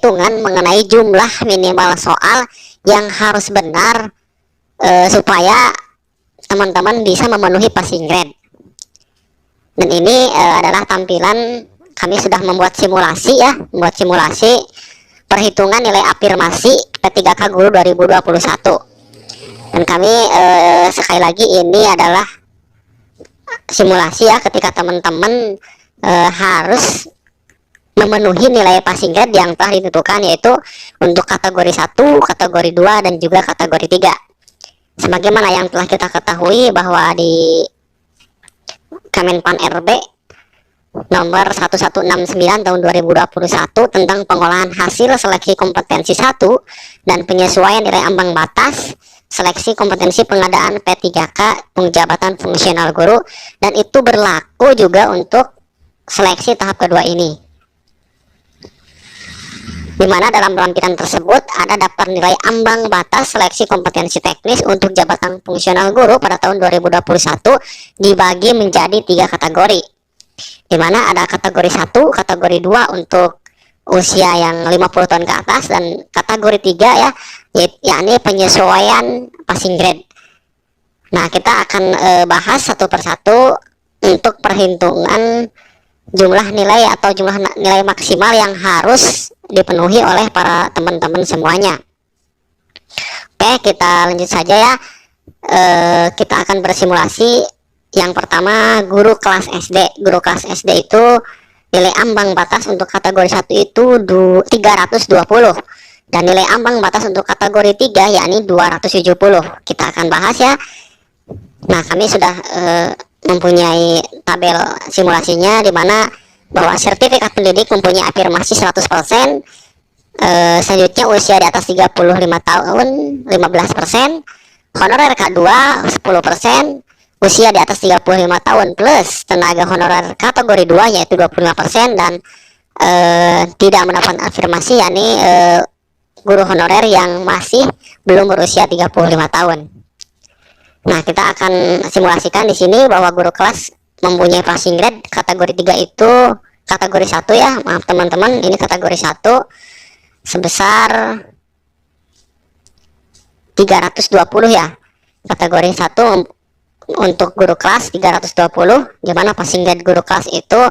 perhitungan mengenai jumlah minimal soal yang harus benar supaya teman-teman bisa memenuhi passing grade. Dan ini adalah tampilan kami sudah membuat simulasi ya, membuat simulasi perhitungan nilai afirmasi P3K Guru 2021. Dan kami sekali lagi ini adalah simulasi ya, ketika teman-teman harus memenuhi nilai passing grade yang telah ditentukan, yaitu untuk kategori 1, kategori 2, dan juga kategori 3. Sebagaimana yang telah kita ketahui bahwa di Kemenpan RB nomor 1169 tahun 2021 tentang pengolahan hasil seleksi kompetensi 1 dan penyesuaian nilai ambang batas seleksi kompetensi pengadaan P3K penjabatan fungsional guru, dan itu berlaku juga untuk seleksi tahap kedua ini, di mana dalam lampiran tersebut ada daftar nilai ambang batas seleksi kompetensi teknis untuk jabatan fungsional guru pada tahun 2021 dibagi menjadi 3 kategori, di mana ada kategori 1, kategori 2 untuk usia yang 50 tahun ke atas, dan kategori 3 ya, yakni penyesuaian passing grade. Nah, kita akan bahas satu persatu untuk perhitungan jumlah nilai atau jumlah nilai maksimal yang harus dipenuhi oleh para teman-teman semuanya. Oke, kita lanjut saja ya. Kita akan bersimulasi. Yang pertama, guru kelas SD. Guru kelas SD itu nilai ambang batas untuk kategori 1 itu 320, dan nilai ambang batas untuk kategori 3 yakni 270. Kita akan bahas ya. Nah, kami sudah mempunyai tabel simulasinya, di mana bahwa sertifikat pendidik mempunyai afirmasi 100%, selanjutnya usia di atas 35 tahun 15%, honorer K2 10%, usia di atas 35 tahun plus tenaga honorer kategori 2 yaitu 25%, dan tidak mendapat afirmasi yakni guru honorer yang masih belum berusia 35 tahun. Nah, kita akan simulasikan di sini bahwa guru kelas mempunyai passing grade kategori 3 itu kategori 1 ya, maaf teman-teman, ini kategori 1 sebesar 320 ya. Kategori 1 untuk guru kelas 320, di mana passing grade guru kelas itu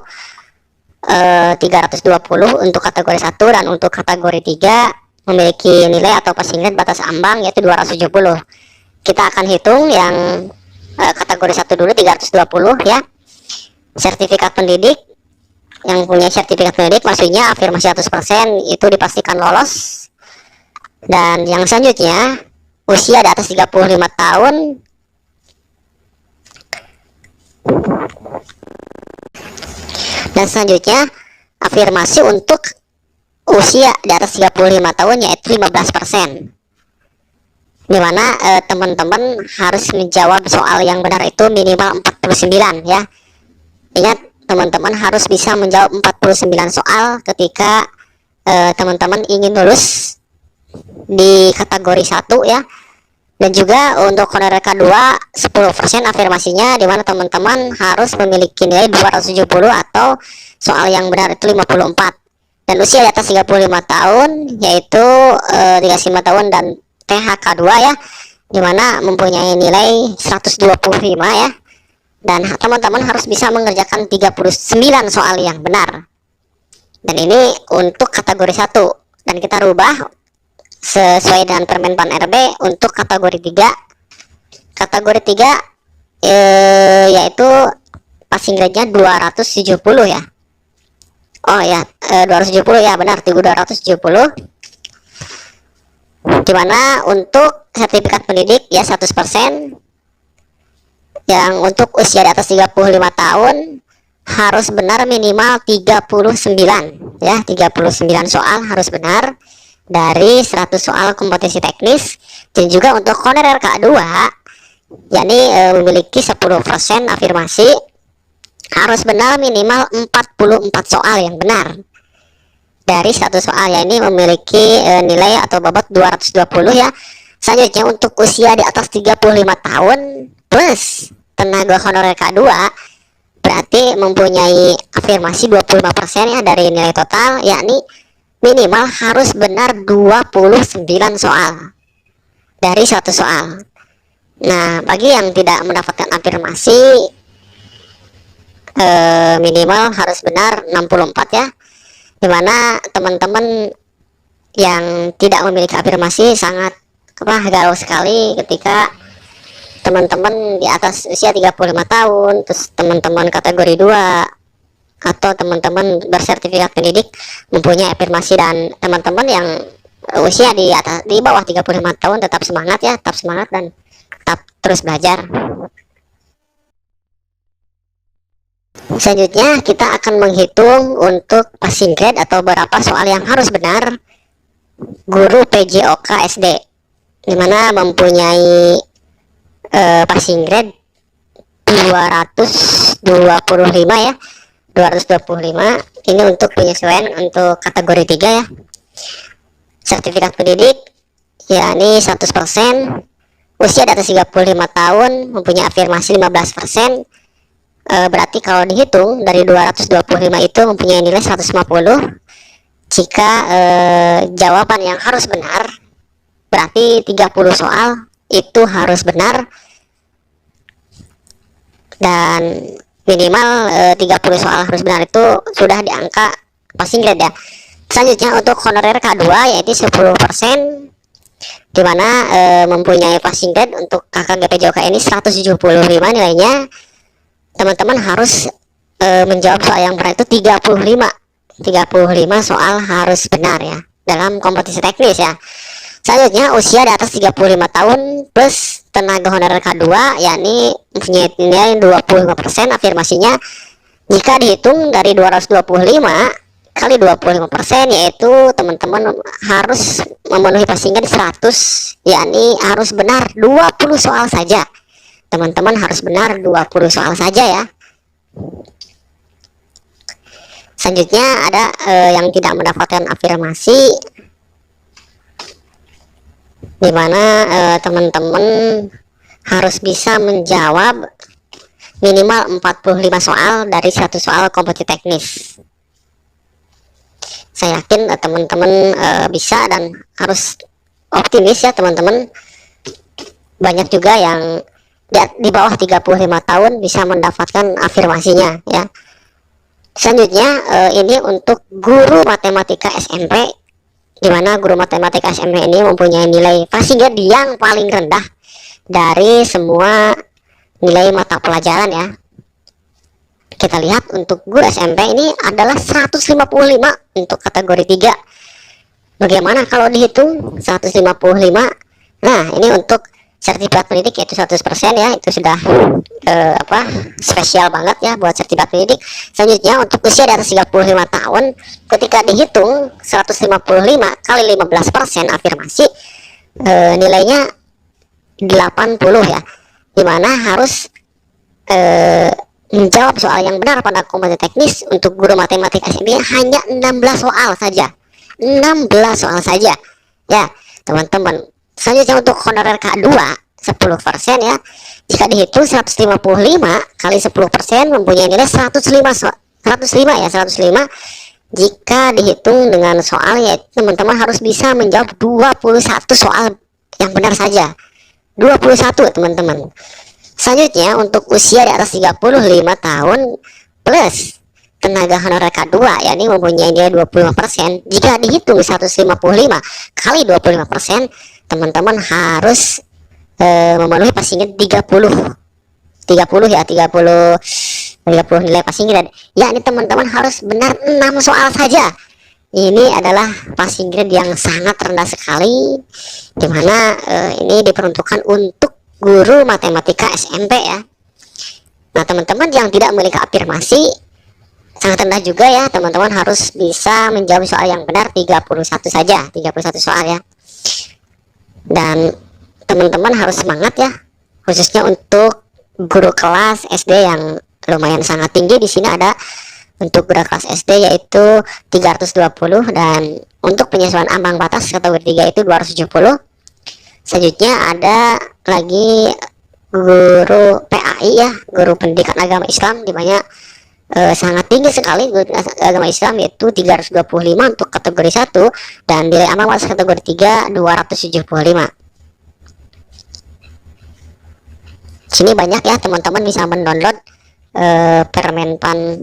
320 untuk kategori 1, dan untuk kategori 3 memiliki nilai atau passing grade batas ambang yaitu 270. Kita akan hitung yang kategori 1 dulu, 320 ya. Sertifikat pendidik, yang punya sertifikat pendidik maksudnya afirmasi 100% itu dipastikan lolos. Dan yang selanjutnya, usia di atas 35 tahun dan selanjutnya afirmasi untuk usia di atas 35 tahun yaitu 15%, di mana teman-teman harus menjawab soal yang benar itu minimal 49 ya. Ingat, teman-teman harus bisa menjawab 49 soal ketika teman-teman ingin lulus di kategori 1 ya. Dan juga untuk honorer K2 10% afirmasinya, di mana teman-teman harus memiliki nilai 270 atau soal yang benar itu 54. Dan usia di atas 35 tahun yaitu 35 tahun dan THK2 ya, dimana mempunyai nilai 125 ya. Dan teman-teman harus bisa mengerjakan 39 soal yang benar. Dan ini untuk kategori 1, dan kita rubah sesuai dengan Permenpan RB untuk kategori 3. Kategori 3 yaitu passing grade-nya 270 ya. Oh ya, 270 ya, benar, 270. Dimana untuk sertifikat pendidik ya 100%, yang untuk usia di atas 35 tahun harus benar minimal 39 ya, 39 soal harus benar dari 100 soal kompetensi teknis. Dan juga untuk honorer K2 yakni memiliki 10% afirmasi harus benar minimal 44 soal yang benar dari 100 soal, ya ini memiliki nilai atau bobot 220 ya. Selanjutnya untuk usia di atas 35 tahun plus tenaga honorer K2 berarti mempunyai afirmasi 25% ya dari nilai total, yakni minimal harus benar 29 soal dari 100 soal. Nah, bagi yang tidak mendapatkan afirmasi, minimal harus benar 64 ya, dimana teman-teman yang tidak memiliki afirmasi sangat galau sekali ketika teman-teman di atas usia 35 tahun, terus teman-teman kategori 2 atau teman-teman bersertifikat pendidik mempunyai afirmasi, dan teman-teman yang usia di atas di bawah 35 tahun tetap semangat ya, tetap semangat dan tetap terus belajar. Selanjutnya kita akan menghitung untuk passing grade atau berapa soal yang harus benar guru PJOK SD, dimana mempunyai passing grade 225 ya, 225. Ini untuk penyesuaian untuk kategori 3 ya. Sertifikat pendidik yakni 100%, usia di atas 35 tahun, mempunyai afirmasi 15%. Berarti kalau dihitung dari 225 itu mempunyai nilai 150. Jika jawaban yang harus benar, berarti 30 soal itu harus benar, dan minimal 30 soal harus benar itu sudah di angka passing grade ya. Selanjutnya untuk honorer K2 yaitu 10%, dimana mempunyai passing grade untuk KKG PJOK ini 175 nilainya. Teman-teman harus menjawab soal yang benar itu 35 soal harus benar ya dalam kompetisi teknis ya. Selanjutnya usia di atas 35 tahun plus tenaga honorer K2 yakni mempunyai nilai 25% afirmasinya. Jika dihitung dari 225 kali 25%, yaitu teman-teman harus memenuhi passing grade 100, yakni harus benar 20 soal saja. Teman-teman harus benar 20 soal saja ya. Selanjutnya ada yang tidak mendapatkan afirmasi, dimana teman-teman harus bisa menjawab minimal 45 soal dari 1 soal kompetisi teknis. Saya yakin teman-teman bisa dan harus optimis ya teman-teman. Banyak juga yang di bawah 35 tahun bisa mendapatkan afirmasinya ya. Selanjutnya ini untuk guru matematika SMP, dimana guru matematika SMP ini mempunyai nilai passing grade yang paling rendah dari semua nilai mata pelajaran ya. Kita lihat untuk guru SMP ini adalah 155 untuk kategori 3. Bagaimana kalau dihitung 155? Nah, ini untuk sertifikat pendidik yaitu 100% ya, itu sudah spesial banget ya buat sertifikat pendidik. Selanjutnya untuk usia di atas 35 tahun, ketika dihitung 155 kali 15% afirmasi, nilainya 80 ya, dimana harus menjawab soal yang benar pada kompetisi teknis. Untuk guru matematika SMP hanya 16 soal saja, 16 soal saja ya teman-teman. Selanjutnya untuk honorer K2 10% ya, jika dihitung 155 kali 10% mempunyai nilai 105 ya, 105. Jika dihitung dengan soal ya teman-teman harus bisa menjawab 21 soal yang benar saja, 21 teman-teman. Selanjutnya untuk usia di atas 35 tahun plus tenaga honorer K2 yakni mempunyai nilai 25%. Jika dihitung 155 kali 25%, teman-teman harus memenuhi passing grade 30 ya, 30 nilai passing grade. Ya, ini teman-teman harus benar 6 soal saja. Ini adalah passing grade yang sangat rendah sekali, dimana ini diperuntukkan untuk guru matematika SMP ya. Nah, teman-teman yang tidak memiliki afirmasi sangat rendah juga ya, teman-teman harus bisa menjawab soal yang benar 31 saja, 31 soal ya. Dan teman-teman harus semangat ya, khususnya untuk guru kelas SD yang lumayan sangat tinggi. Di sini ada untuk guru kelas SD yaitu 320, dan untuk penyesuaian ambang batas kategori 3 itu 270. Selanjutnya ada lagi guru PAI ya, guru pendidikan agama Islam, di mana sangat tinggi sekali agama Islam, yaitu 325 untuk kategori 1 dan nilai amal masuk kategori 3 275. Sini banyak ya teman-teman bisa mendownload Permenpan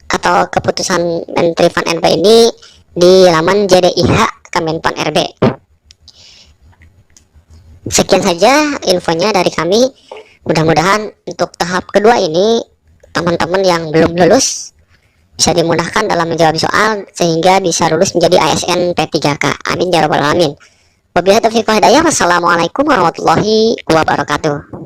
atau keputusan Menteri Van RB ini di laman JDIH Kemenpan RB. Sekian saja infonya dari kami. Mudah-mudahan untuk tahap kedua ini teman-teman yang belum lulus bisa dimudahkan dalam menjawab soal sehingga bisa lulus menjadi ASN P3K. Amin ya rabbal alamin. Wabillahi taufiq wal hidayah. Wassalamualaikum warahmatullahi wabarakatuh.